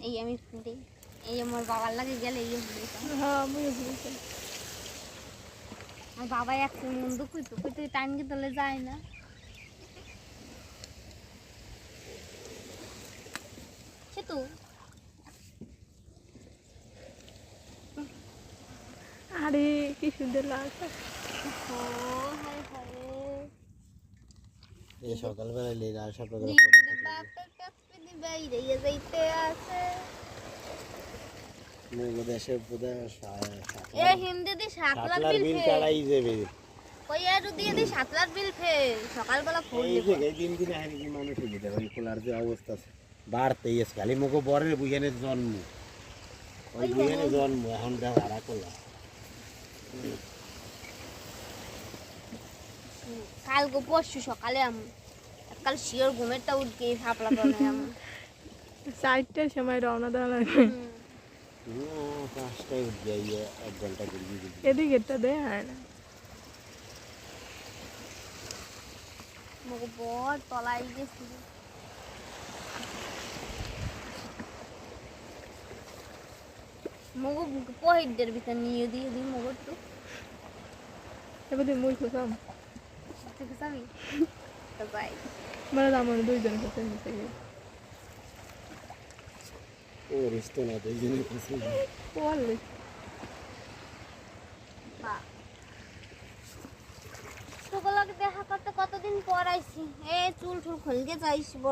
এই আমি ফুটে এই আমার বাবার লাগে গেলে এই ফুটে হ্যাঁ আমিও বুঝেছি। আমার বাবা একশো মন দুঃখ কইতে টাইম কি তোলে যায় না সে তো আরে কি সুন্দর লাগছে। ও হায় হায় এই সকালবেলা লীলা সকালে বাপের কাছে দি বাইরে যাইতে আছে মেঘ দেশে বোধহয় এ হিন্দি দি 7 লাখ বিল বিল কাড়াই যাবে। কই আর দিয়ে দি 7 লাখ বিল ফেল সকালবেলা ফোন এই দিব যে এই দিন দিনে হারি কি মানুষ হয়ে যেতে পারে খোলার যে অবস্থা আছে বাড়তেই আছে খালি মুখো বরের বুঝানের জন্ম ওই বুঝানের জন্ম এখন যা হারা করলাম কাল গো পরশু সকালে কাল শিওর ঘুমেরটা উঠকে ভাবলা করে আমি 4টার সময় রওনা দেওয়া লাগবে। পাঁচটায় উঠ যাই 1 ঘন্টা ঘুরবি এদিকেরটা দেয় হয় না। মগো বড় তলাই গেছি মগো পহিদের ভিতর নিয়ে দিয়ে দিই মগো তো এবার দিন মুই খুশাম ঠিক আছে আমি তো বাই মানে আমার দুইজনের সাথে মিশে গিয়ে ও রিস্তো না তো এই জন্য কিছু বললে বা তোগুলোকে দেখা করতে কতদিন পর আইছি এ চুল টুল খুলকে যাইছি বড়